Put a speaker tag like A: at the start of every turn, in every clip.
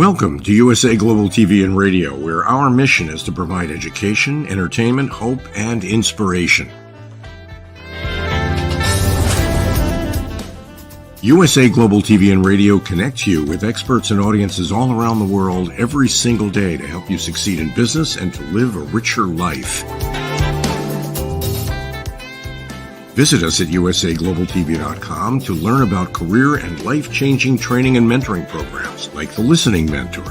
A: Welcome to USA Global TV and Radio, where our mission is to provide education, entertainment, hope, and inspiration. USA Global TV and Radio connects you with experts and audiences all around the world every single day to help you succeed in business and to live a richer life. Visit us at usaglobaltv.com to learn about career and life-changing training and mentoring programs like the Listening Mentor.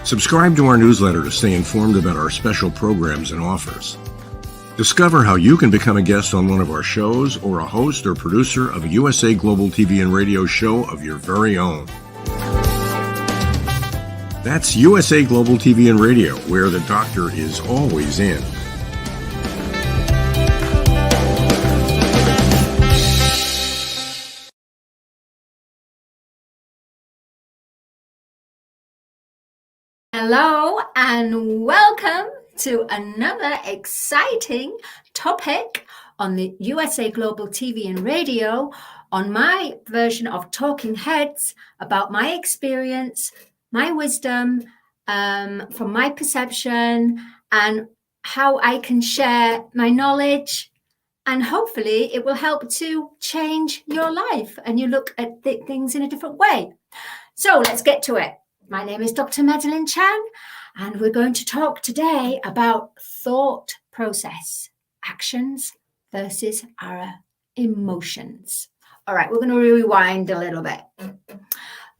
A: Subscribe to our newsletter to stay informed about our special programs and offers. Discover how you can become a guest on one of our shows or a host or producer of a USA Global TV and Radio show of your very own. That's USA Global TV and Radio, where the doctor is always in.
B: Hello and welcome to another exciting topic on the USA Global TV and Radio on my version of Talking Heads about my experience, my wisdom, from my perception, and how I can share my knowledge, and hopefully it will help to change your life and you look at things in a different way. So let's get to it. My name is Dr. Madalene Chan, and we're going to talk today about thought process, actions versus our emotions. All right, we're going to rewind a little bit.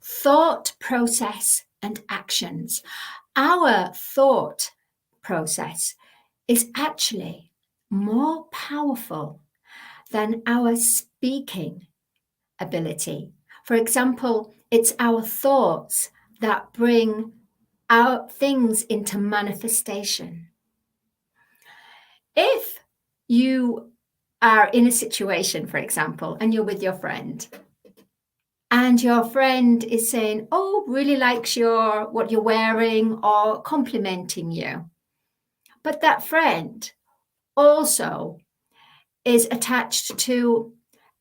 B: Thought process and actions. Our thought process is actually more powerful than our speaking ability. For example, it's our thoughts that bring our things into manifestation. If you are in a situation, for example, and you're with your friend, and your friend is saying, oh, really likes what you're wearing, or complimenting you, but that friend also is attached to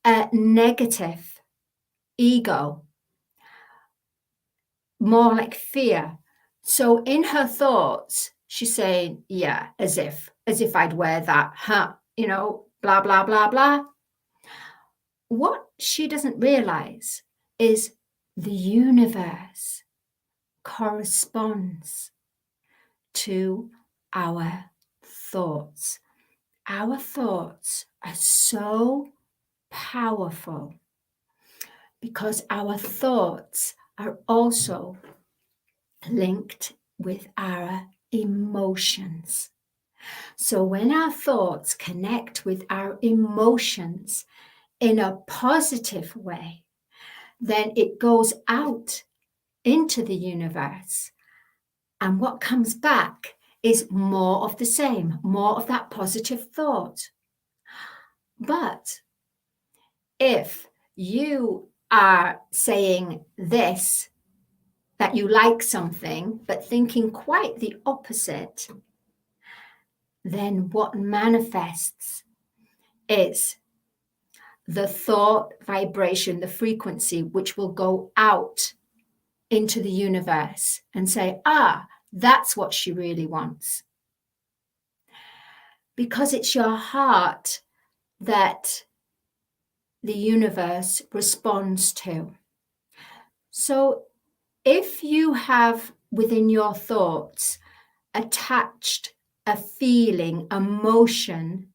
B: a negative ego, more like fear. So in her thoughts, she's saying, yeah, as if I'd wear that, blah, blah, blah, blah. What she doesn't realize is the universe corresponds to our thoughts. Our thoughts are so powerful because our thoughts are also linked with our emotions. So when our thoughts connect with our emotions in a positive way, then it goes out into the universe. And what comes back is more of the same, more of that positive thought. But if you are saying this, that you like something, but thinking quite the opposite, then what manifests is the thought vibration, the frequency, which will go out into the universe and say, that's what she really wants. Because it's your heart that the universe responds to. So if you have within your thoughts attached a feeling, emotion,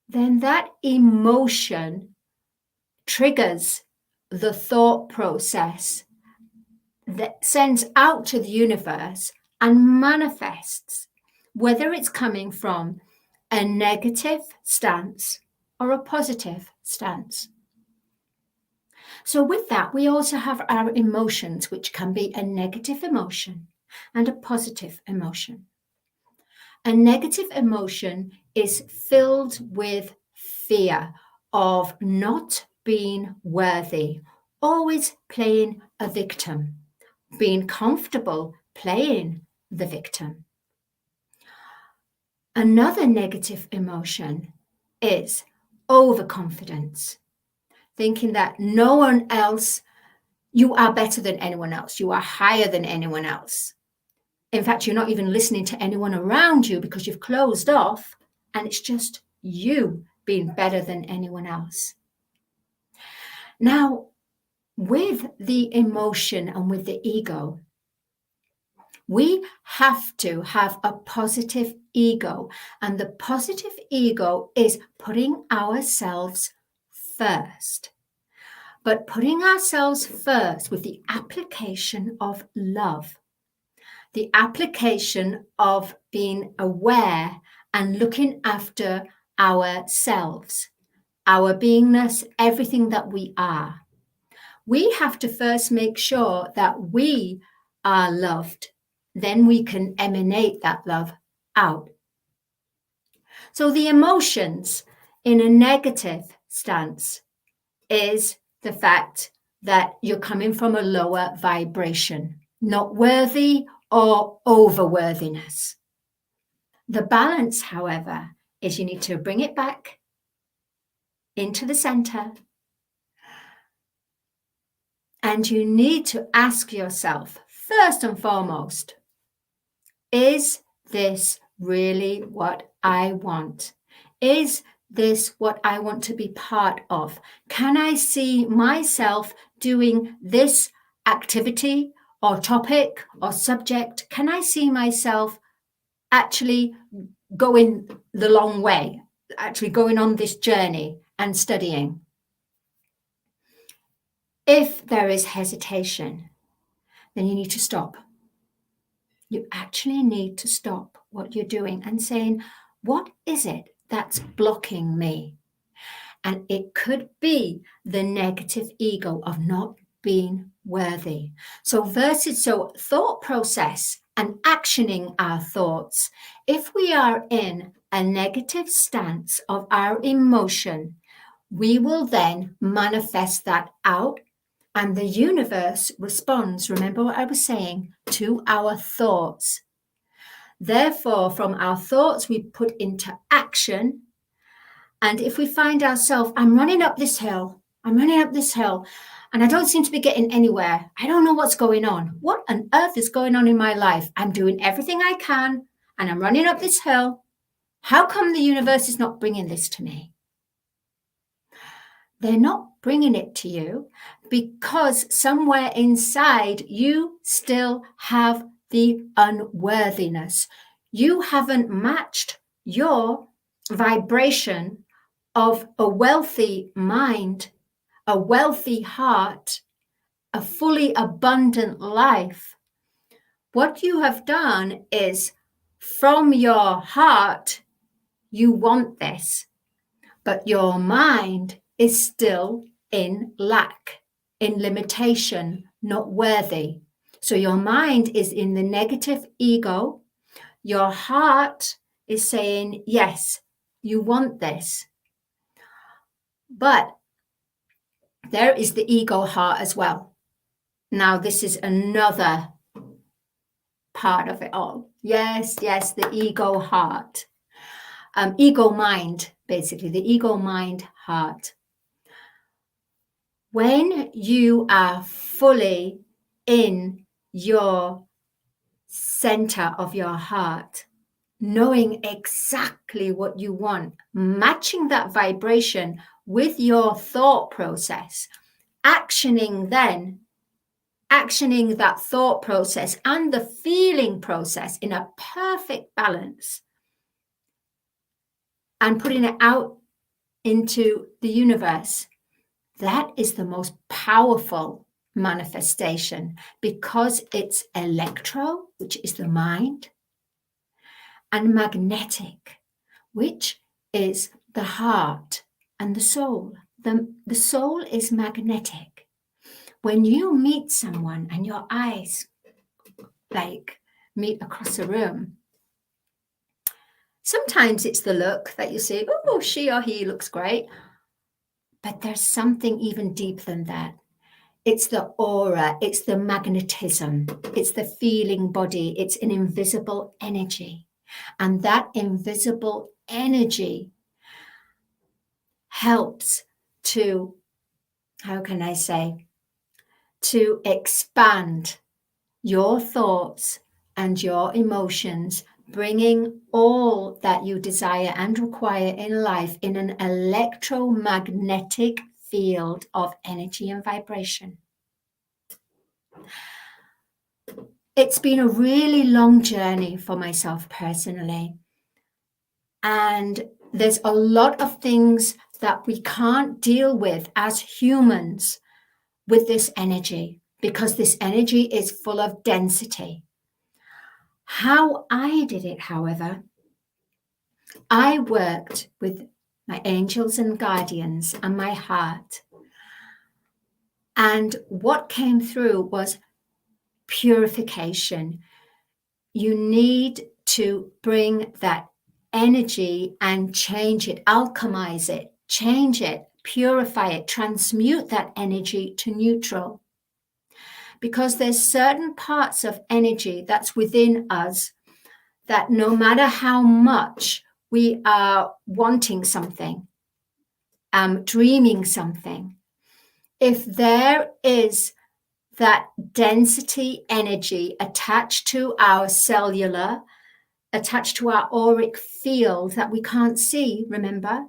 B: then that emotion triggers the thought process that sends out to the universe and manifests, whether it's coming from a negative stance or a positive stance. So with that, we also have our emotions, which can be a negative emotion and a positive emotion. A negative emotion is filled with fear of not being worthy, always playing a victim, being comfortable playing the victim. Another negative emotion is overconfidence, thinking that no one else, you are better than anyone else. You are higher than anyone else. In fact, you're not even listening to anyone around you because you've closed off, and it's just you being better than anyone else. Now, with the emotion and with the ego, we have to have a positive ego. And the positive ego is putting ourselves first. But putting ourselves first with the application of love, the application of being aware and looking after ourselves, our beingness, everything that we are. We have to first make sure that we are loved. Then we can emanate that love out. So the emotions in a negative stance is the fact that you're coming from a lower vibration, not worthy or overworthiness. The balance, however, is you need to bring it back into the center. And you need to ask yourself, first and foremost, is this really what I want? Is this what I want to be part of? Can I see myself doing this activity or topic or subject? Can I see myself actually going the long way, actually going on this journey and studying? If there is hesitation, then you need to stop. You actually need to stop what you're doing and saying, what is it that's blocking me? And it could be the negative ego of not being worthy. So thought process and actioning our thoughts. If we are in a negative stance of our emotion, we will then manifest that out. And the universe responds, remember what I was saying, to our thoughts. Therefore, from our thoughts, we put into action. And if we find ourselves, I'm running up this hill, and I don't seem to be getting anywhere. I don't know what's going on. What on earth is going on in my life? I'm doing everything I can, and I'm running up this hill. How come the universe is not bringing this to me? They're not bringing it to you because somewhere inside you still have the unworthiness. You haven't matched your vibration of a wealthy mind, a wealthy heart, a fully abundant life. What you have done is from your heart, you want this, but your mind is still in lack, in limitation, not worthy. So your mind is in the negative ego. Your heart is saying, yes, you want this. But there is the ego heart as well. Now, this is another part of it all. Yes, the ego heart. Ego mind, basically, the ego mind heart. When you are fully in your center of your heart, knowing exactly what you want, matching that vibration with your thought process, actioning that thought process and the feeling process in a perfect balance, and putting it out into the universe. That is the most powerful manifestation because it's electro, which is the mind, and magnetic, which is the heart and the soul. The soul is magnetic. When you meet someone and your eyes meet across a room, sometimes it's the look that you see, oh, she or he looks great. But there's something even deeper than that. It's the aura, it's the magnetism, it's the feeling body, it's an invisible energy. And that invisible energy helps to how can I say, to expand your thoughts and your emotions, bringing all that you desire and require in life in an electromagnetic field of energy and vibration. It's been a really long journey for myself personally. And there's a lot of things that we can't deal with as humans with this energy, because this energy is full of density. How I did it, however, I worked with my angels and guardians and my heart. And what came through was purification. You need to bring that energy and change it, alchemize it, change it, purify it, transmute that energy to neutral. Because there's certain parts of energy that's within us that no matter how much we are wanting something, dreaming something, if there is that density energy attached to our cellular, attached to our auric field that we can't see, remember,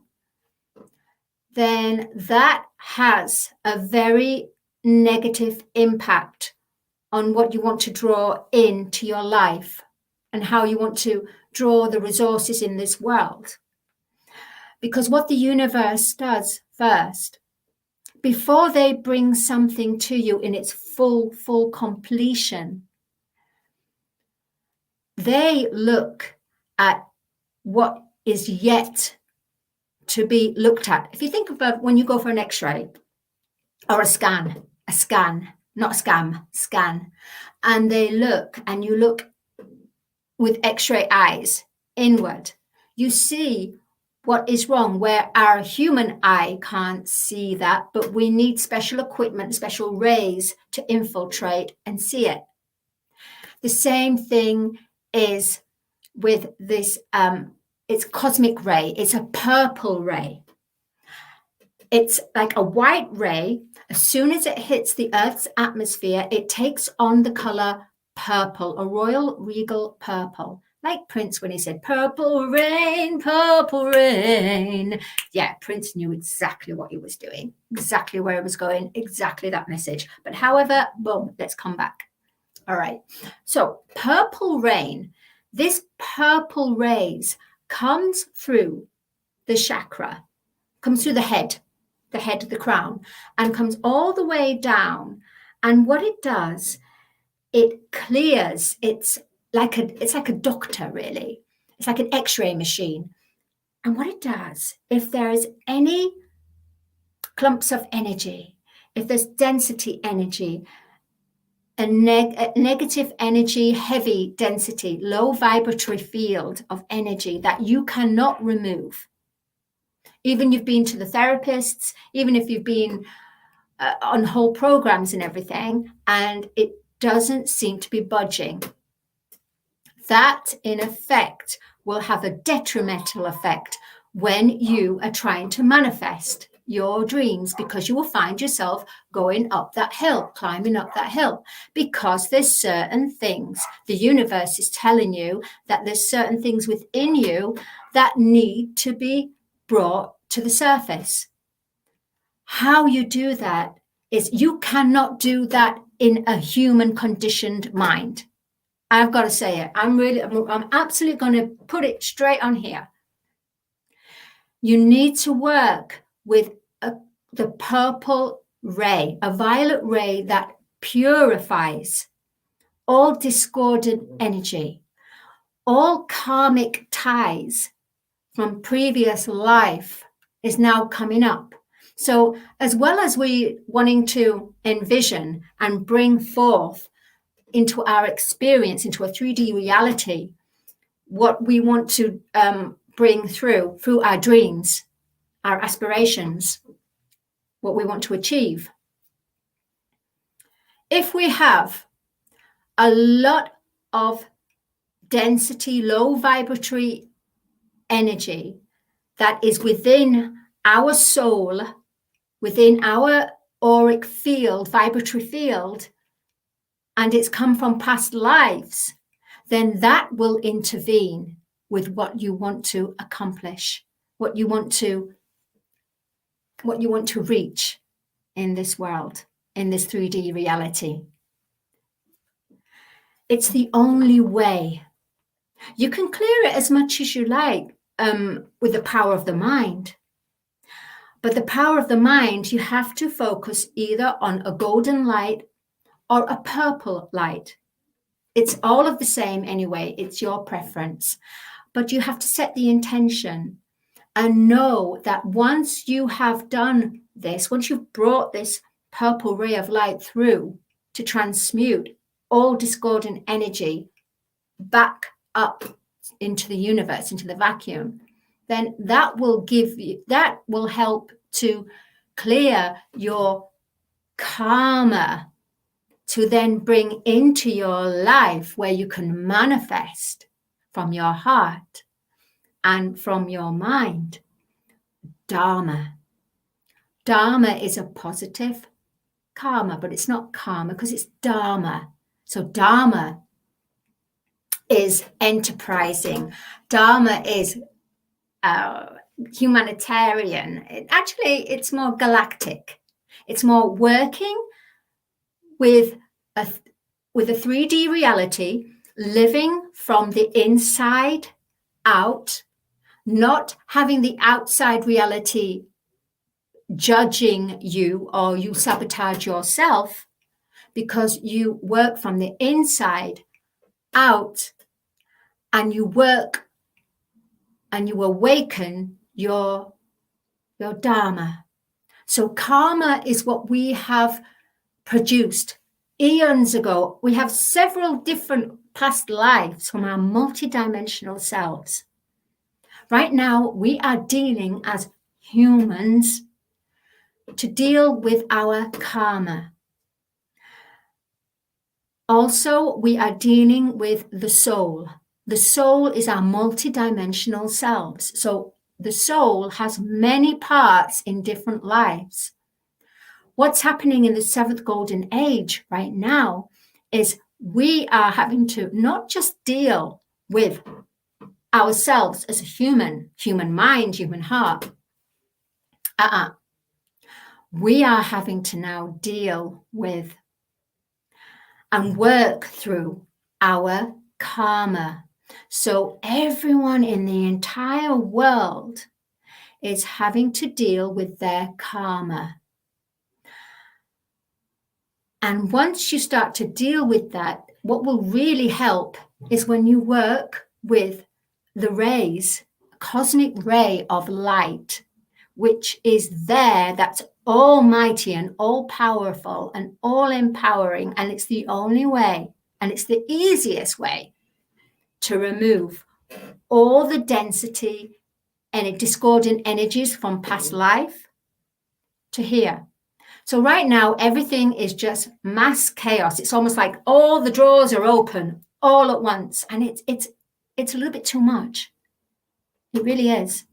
B: then that has a very negative impact on what you want to draw into your life and how you want to draw the resources in this world. Because what the universe does first, before they bring something to you in its full completion, they look at what is yet to be looked at. If you think about when you go for an X-ray or a scan, not a scam, scan, and they look, and you look with X-ray eyes inward, you see what is wrong, where our human eye can't see that, but we need special equipment, special rays to infiltrate and see it. The same thing is with this, it's cosmic ray. It's a purple ray. It's like a white ray. As soon as it hits the Earth's atmosphere, it takes on the color purple, a royal regal purple. Like Prince when he said, purple rain, purple rain. Yeah, Prince knew exactly what he was doing, exactly where he was going, exactly that message. But however, boom, let's come back. All right. So purple rain, this purple rays comes through the chakra, comes through the head, the crown, and comes all the way down. And what it does, it clears, it's like a doctor, really. It's like an X-ray machine. And what it does, if there is any clumps of energy, if there's density energy, a negative energy, heavy density, low vibratory field of energy that you cannot remove, even you've been to the therapists, even if you've been on whole programs and everything, and it doesn't seem to be budging, that in effect will have a detrimental effect when you are trying to manifest your dreams, because you will find yourself going up that hill, climbing up that hill, because there's certain things the universe is telling you that there's certain things within you that need to be brought to the surface. How you do that is you cannot do that in a human conditioned mind. I've got to say it. I'm absolutely going to put it straight on here. You need to work with the purple ray, a violet ray that purifies all discordant energy, all karmic ties from previous life is now coming up. So as well as we wanting to envision and bring forth into our experience, into a 3D reality, what we want to bring through our dreams, our aspirations, what we want to achieve. If we have a lot of density, low vibratory energy that is within our soul, within our auric field, vibratory field, and it's come from past lives, then that will intervene with what you want to accomplish, what you want to reach in this world, in this 3D reality. It's the only way. You can clear it as much as you like with the power of the mind. But the power of the mind, you have to focus either on a golden light or a purple light. It's all of the same anyway. It's your preference. But you have to set the intention and know that once you have done this, once you've brought this purple ray of light through to transmute all discordant energy back up into the universe, into the vacuum, then that will help to clear your karma to then bring into your life where you can manifest from your heart and from your mind. Dharma. Dharma is a positive karma, but it's not karma because it's Dharma. So Dharma is enterprising. Dharma is humanitarian. It's more galactic. It's more working with a 3D reality, living from the inside out, not having the outside reality judging you or you sabotage yourself, because you work from the inside out and you work and you awaken your Dharma. So karma is what we have produced eons ago. We have several different past lives from our multidimensional selves. Right now, we are dealing as humans to deal with our karma. Also, we are dealing with the soul. The soul is our multidimensional selves. So the soul has many parts in different lives. What's happening in the seventh golden age right now is we are having to not just deal with ourselves as a human mind, human heart. We are having to now deal with and work through our karma. So everyone in the entire world is having to deal with their karma. And once you start to deal with that, what will really help is when you work with the rays, cosmic ray of light, which is there, that's almighty and all powerful and all empowering. And it's the only way, and it's the easiest way to remove all the density and discordant energies from past life to here. So right now, everything is just mass chaos. It's almost like all the drawers are open all at once. And it's a little bit too much. It really is.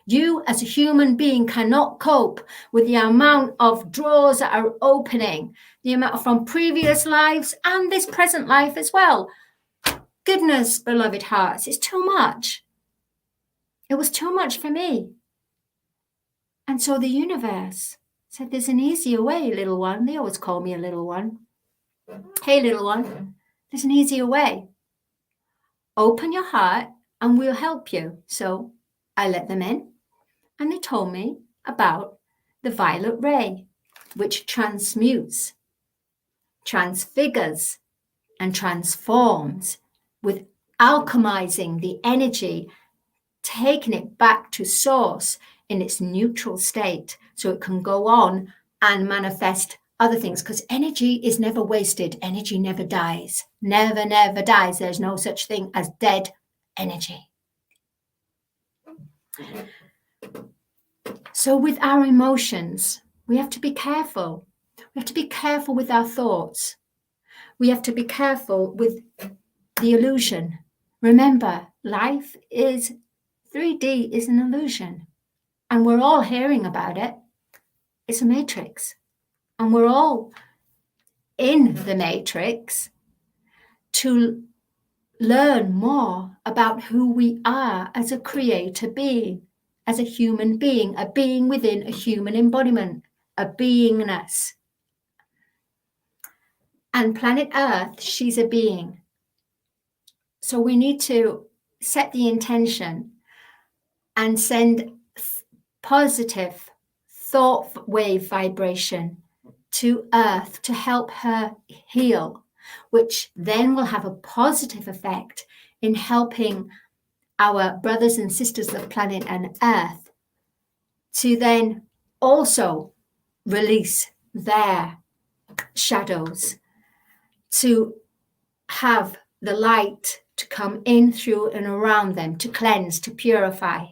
B: You as a human being cannot cope with the amount of drawers that are opening, the amount from previous lives and this present life as well. Goodness, beloved hearts, it's too much. It was too much for me. And so the universe said, there's an easier way, little one. They always call me a little one. Hey, little one, there's an easier way. Open your heart and we'll help you. So I let them in and they told me about the violet ray, which transmutes, transfigures, and transforms with alchemizing the energy, taking it back to source in its neutral state so it can go on and manifest other things, because energy is never wasted. Energy never dies. Never, never dies. There's no such thing as dead energy. So with our emotions, we have to be careful. We have to be careful with our thoughts. We have to be careful with the illusion. Remember, life is 3D is an illusion. And we're all hearing about it. It's a matrix. And we're all in the matrix to learn more about who we are as a creator being, as a human being, a being within a human embodiment, a beingness. And planet Earth, she's a being. So we need to set the intention and send positive thought wave vibration to Earth to help her heal, which then will have a positive effect in helping our brothers and sisters of planet and Earth to then also release their shadows, to have the light to come in, through, and around them, to cleanse, to purify,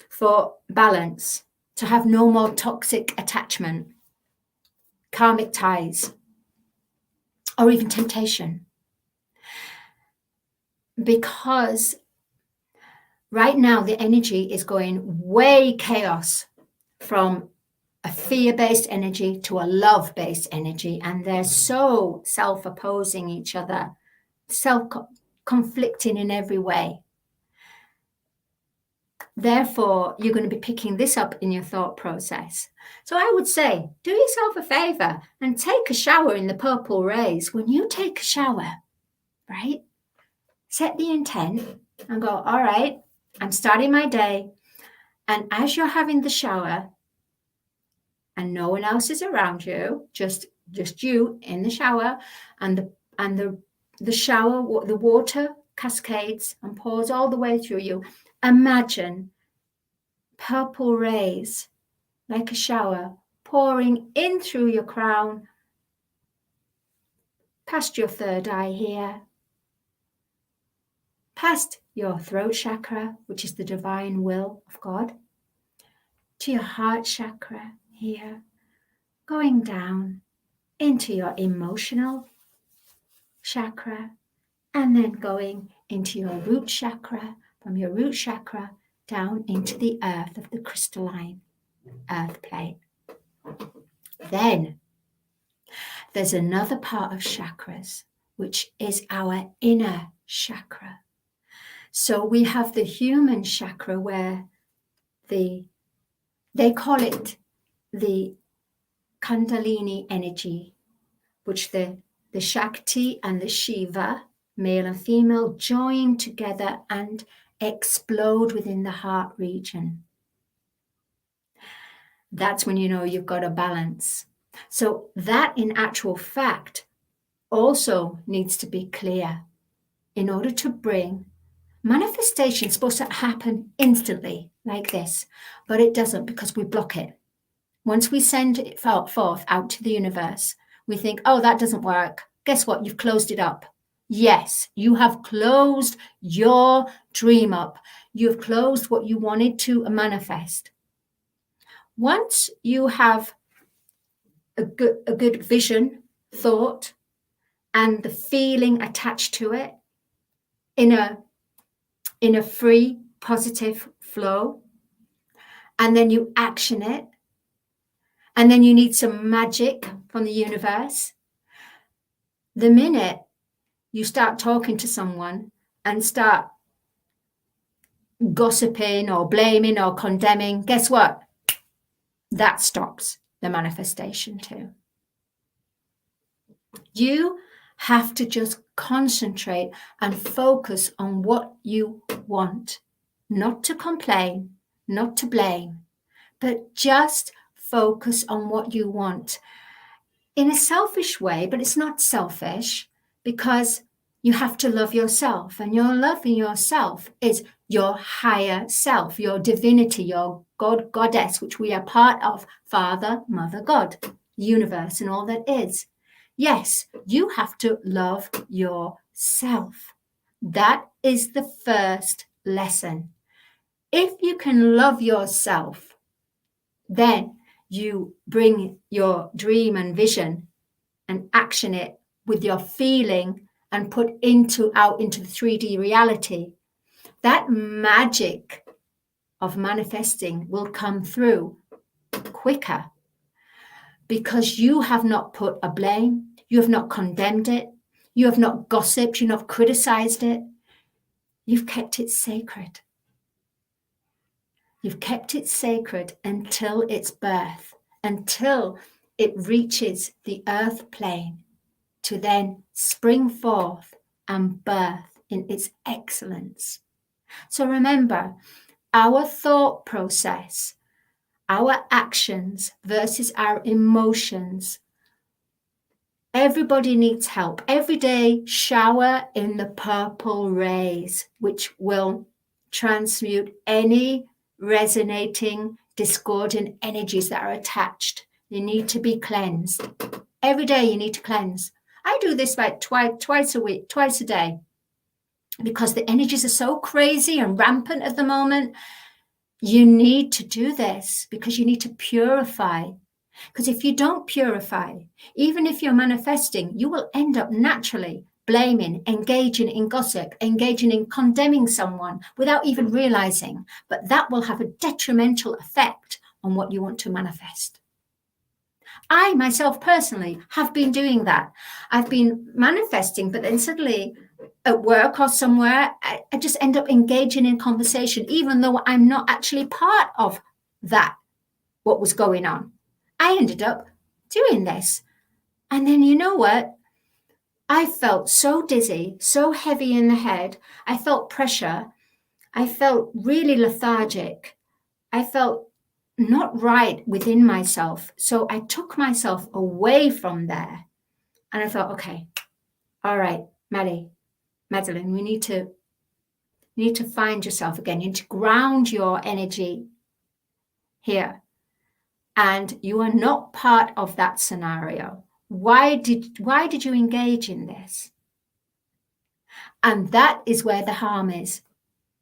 B: for balance, to have no more toxic attachment, karmic ties, or even temptation. Because right now the energy is going way chaos, from a fear-based energy to a love-based energy, and they're so self-opposing each other, self-conflicting in every way. Therefore, you're going to be picking this up in your thought process. So I would say, do yourself a favor and take a shower in the purple rays. When you take a shower, right, set the intent and go, all right, I'm starting my day. And as you're having the shower and no one else is around you, just you in the shower, and the shower, the water cascades and pours all the way through you. Imagine purple rays like a shower pouring in through your crown, past your third eye here, past your throat chakra, which is the divine will of God, to your heart chakra here, going down into your emotional chakra, and then going into your root chakra, from your root chakra down into the earth of the crystalline earth plate. Then there's another part of chakras, which is our inner chakra. So we have the human chakra, where they call it the Kundalini energy, which the Shakti and the Shiva, male and female, join together and explode within the heart region. That's when you know you've got a balance. So that, in actual fact, also needs to be clear in order to bring manifestation. Supposed to happen instantly like this, but it doesn't, because we block it. Once we send it forth out to the universe, we think, oh, that doesn't work. Guess what? You've closed it up. Yes, you have closed your dream up. You've closed what you wanted to manifest. Once you have a good vision, thought, and the feeling attached to it in a free, positive flow, and then you action it, and then you need some magic from the universe. The minute you start talking to someone and start gossiping or blaming or condemning, guess what? That stops the manifestation too. You have to just concentrate and focus on what you want, not to complain, not to blame, but just focus on what you want in a selfish way. But it's not selfish, because you have to love yourself, and your loving yourself is your higher self, your divinity, your God, goddess, which we are part of, Father, Mother, God, universe, and all that is. Yes, you have to love yourself. That is the first lesson. If you can love yourself, then you bring your dream and vision and action it with your feeling and put out into the 3D reality. That magic of manifesting will come through quicker, because you have not put a blame, you have not condemned it, you have not gossiped, you've not criticized it. You've kept it sacred. You've kept it sacred until its birth, until it reaches the earth plane to then spring forth and birth in its excellence. So remember, our thought process, our actions versus our emotions. Everybody needs help. Every day, shower in the purple rays, which will transmute any resonating, discordant energies that are attached. They need to be cleansed. Every day you need to cleanse. I do this like twice a week, twice a day, because the energies are so crazy and rampant at the moment. You need to do this because you need to purify. Because if you don't purify, even if you're manifesting, you will end up naturally blaming, engaging in gossip, engaging in condemning someone without even realizing. But that will have a detrimental effect on what you want to manifest. I myself personally have been doing that. I've been manifesting, but then suddenly at work or somewhere, I just end up engaging in conversation, even though I'm not actually part of that, what was going on. I ended up doing this. And then you know what? I felt so dizzy, so heavy in the head. I felt pressure. I felt really lethargic. I felt not right within myself. So I took myself away from there. And I thought, okay, all right, Madeleine, you need to find yourself again. You need to ground your energy here. And you are not part of that scenario. Why did you engage in this? And that is where the harm is.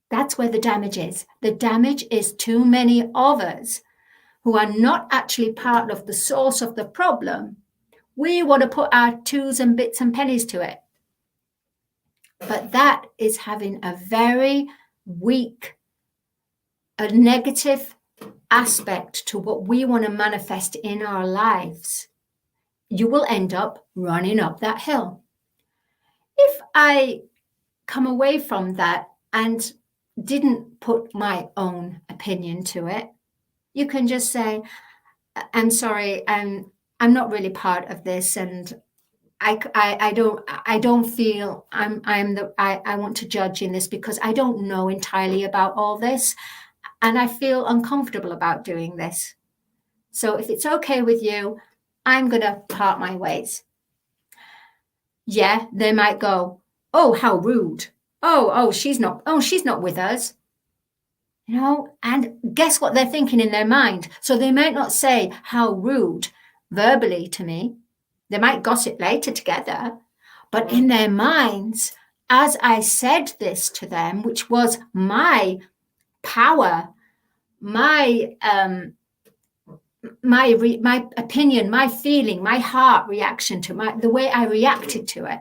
B: That's where the damage is. The damage is too many of us who are not actually part of the source of the problem. We want to put our twos and bits and pennies to it. But that is having a very weak, a negative aspect to what we want to manifest in our lives. You will end up running up that hill. If I come away from that and didn't put my own opinion to it, you can just say, I'm sorry, I'm not really part of this, and I don't feel I want to judge in this because I don't know entirely about all this, and I feel uncomfortable about doing this. So if it's okay with you, I'm going to part my ways. Yeah, they might go, oh, how rude. Oh, she's not with us. You know, and guess what they're thinking in their mind? So they might not say how rude verbally to me. They might gossip later together, but in their minds, as I said this to them, which was my power, my opinion, my feeling, my heart reaction to the way I reacted to it.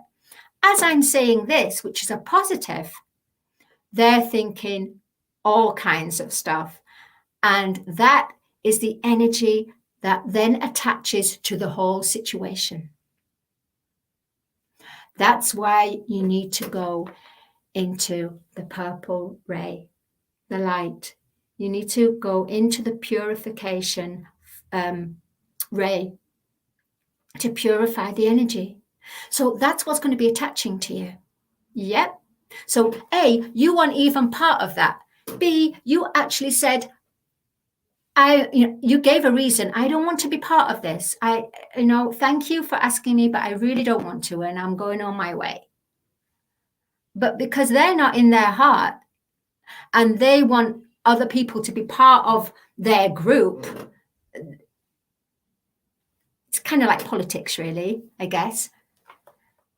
B: As I'm saying this, which is a positive, they're thinking all kinds of stuff. And that is the energy that then attaches to the whole situation. That's why you need to go into the purple ray, the light. You need to go into the purification ray to purify the energy. So that's what's going to be attaching to you. Yep. So A, you weren't even part of that. B, you actually said, you gave a reason. I don't want to be part of this. Thank you for asking me, but I really don't want to, and I'm going on my way. But because they're not in their heart and they want other people to be part of their group, it's kind of like politics, really, I guess.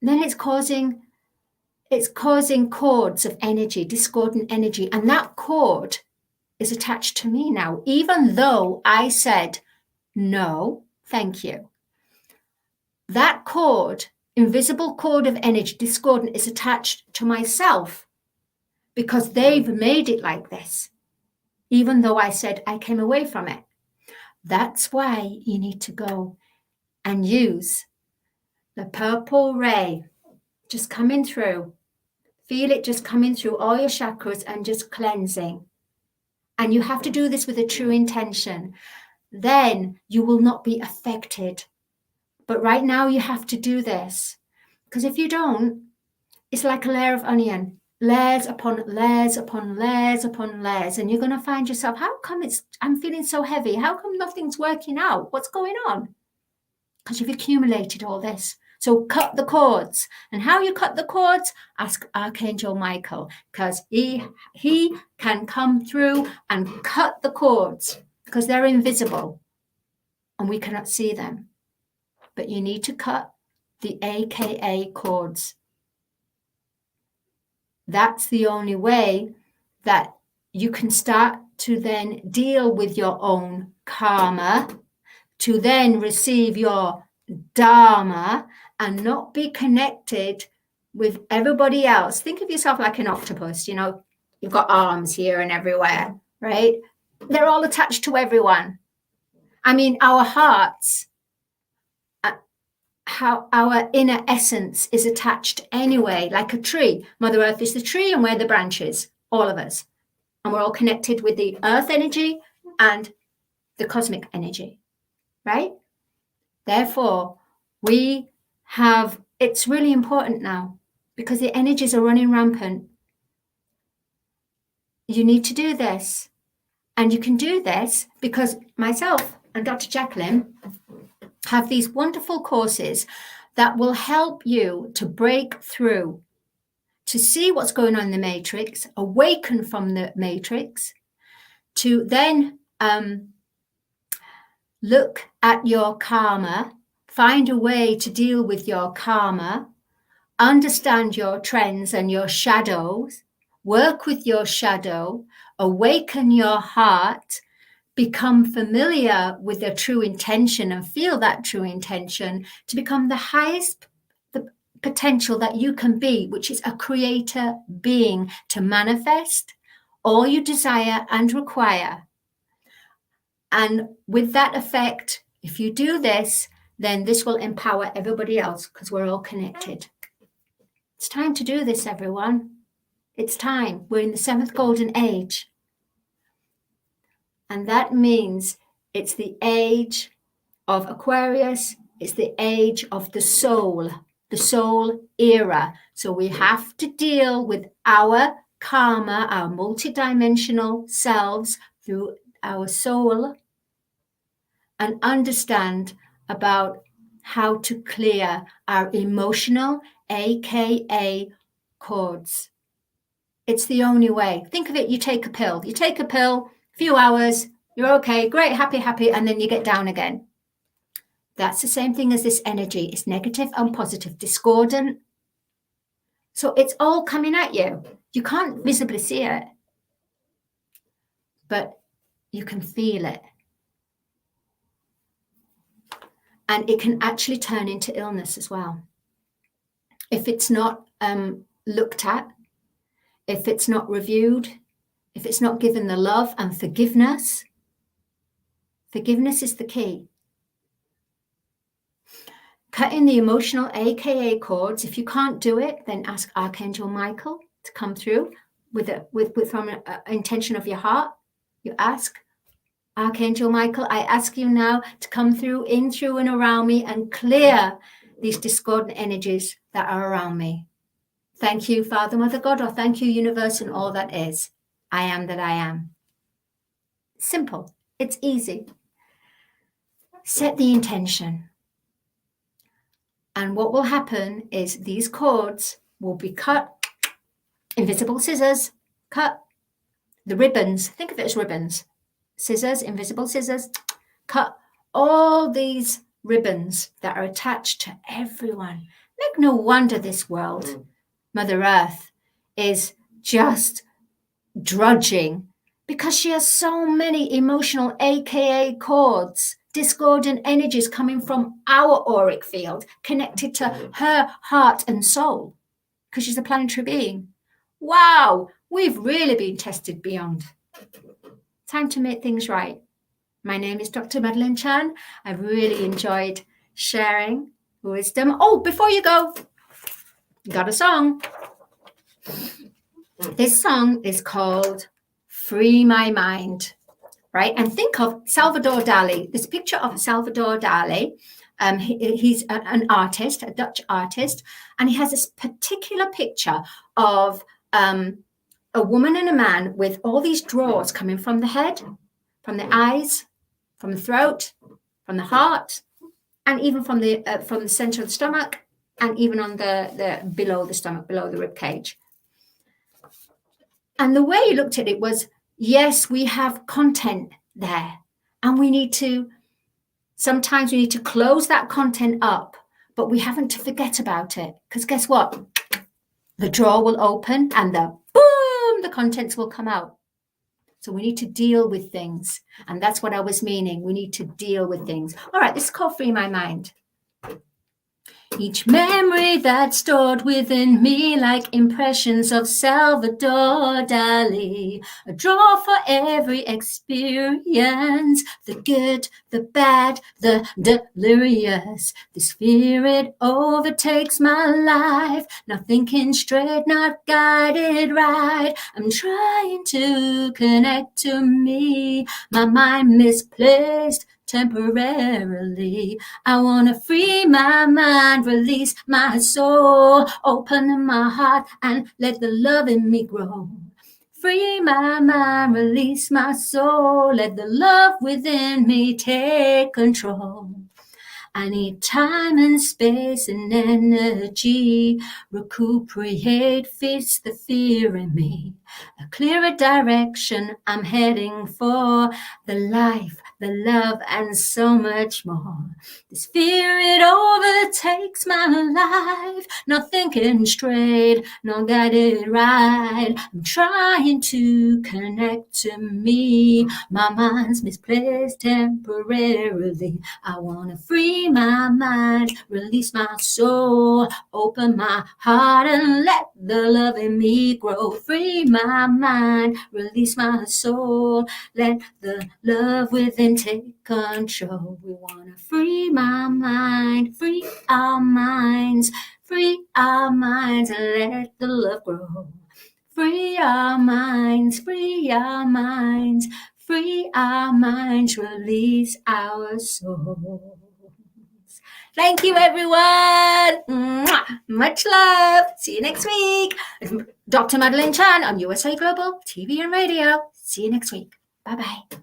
B: Then it's causing cords of energy, discordant energy, and that cord is attached to me now, even though I said, no, thank you. That cord, invisible cord of energy, discordant, is attached to myself because they've made it like this, even though I said I came away from it. That's why you need to go and use the purple ray just coming through. Feel it just coming through all your chakras and just cleansing. And you have to do this with a true intention. Then you will not be affected. But right now you have to do this. Because if you don't, it's like a layer of onion. Layers upon layers upon layers upon layers. And you're going to find yourself, how come I'm feeling so heavy? How come nothing's working out? What's going on? Because you've accumulated all this. So cut the cords. And how you cut the cords? Ask Archangel Michael, because he can come through and cut the cords, because they're invisible and we cannot see them. But you need to cut the AKA cords. That's the only way that you can start to then deal with your own karma, to then receive your Dharma and not be connected with everybody else. Think of yourself like an octopus, you know, you've got arms here and everywhere, right? They're all attached to everyone. I mean, our hearts, how our inner essence is attached anyway, like a tree. Mother Earth is the tree and we're the branches, all of us. And we're all connected with the earth energy and the cosmic energy, right? Therefore, it's really important now because the energies are running rampant. You need to do this. And you can do this because myself and Dr. Jacqueline have these wonderful courses that will help you to break through, to see what's going on in the matrix, awaken from the matrix, to then look at your karma, find a way to deal with your karma, understand your trends and your shadows, work with your shadow, awaken your heart, become familiar with the true intention and feel that true intention to become the highest potential that you can be, which is a creator being, to manifest all you desire and require. And with that effect, if you do this, then this will empower everybody else because we're all connected. It's time to do this, everyone. It's time. We're in the 7th golden age. And that means it's the age of Aquarius. It's the age of the soul era. So we have to deal with our karma, our multidimensional selves through our soul, and understand about how to clear our emotional, AKA cords. It's the only way. Think of it, you take a pill. You take a pill, few hours, you're okay, great, happy, and then you get down again. That's the same thing as this energy. It's negative and positive, discordant. So it's all coming at you. You can't visibly see it, but you can feel it. And it can actually turn into illness as well. If it's not looked at, if it's not reviewed, if it's not given the love and forgiveness, forgiveness is the key. Cutting the emotional AKA cords. If you can't do it, then ask Archangel Michael to come through from an intention of your heart. You ask, Archangel Michael, I ask you now to come through, in, through, and around me and clear these discordant energies that are around me. Thank you, Father, Mother, God, or thank you, universe, and all that is. I am that I am. Simple. It's easy. Set the intention. And what will happen is these cords will be cut, invisible scissors, cut the ribbons. Think of it as ribbons. Scissors, invisible scissors, cut all these ribbons that are attached to everyone. Make no wonder this world, Mother Earth, is just drudging because she has so many emotional AKA cords, discordant energies coming from our auric field connected to her heart and soul because she's a planetary being. Wow, we've really been tested beyond. Time to make things right. My name is Dr. Madalene Chan. I've really enjoyed sharing wisdom. Oh, before you go, got a song. This song is called Free My Mind, right? And think of Salvador Dali, this picture of Salvador Dali. He's an artist, a Dutch artist, and he has this particular picture of a woman and a man with all these drawers coming from the head, from the eyes, from the throat, from the heart, and even from the center of the stomach, and even on the below the stomach, below the rib cage. And the way he looked at it was, yes, we have content there, and sometimes we need to close that content up, but we haven't to forget about it, because guess what? The drawer will open and the contents will come out. So we need to deal with things. And that's what I was meaning. We need to deal with things. All right, this is called Free My Mind. Each memory that's stored within me, like impressions of Salvador Dali, a draw for every experience, the good, the bad, the delirious. This fear, it overtakes my life, not thinking straight, not guided right. I'm trying to connect to me, my mind misplaced temporarily. I want to free my mind, release my soul, open my heart and let the love in me grow. Free my mind, release my soul, let the love within me take control. I need time and space and energy, recuperate, face the fear in me, a clearer direction I'm heading for, the life, the love, and so much more. This fear, it overtakes my life, not thinking straight, not guided right. I'm trying to connect to me, my mind's misplaced temporarily. I want to free my mind, release my soul, open my heart and let the love in me grow. Free my mind, release my soul, let the love within take control. We want to free my mind, free our minds, and let the love grow. Free our minds, free our minds, free our minds, release our souls. Thank you, everyone. Mwah. Much love. See you next week. Dr. Madalene Chan on USA Global TV and Radio. See you next week. Bye-bye.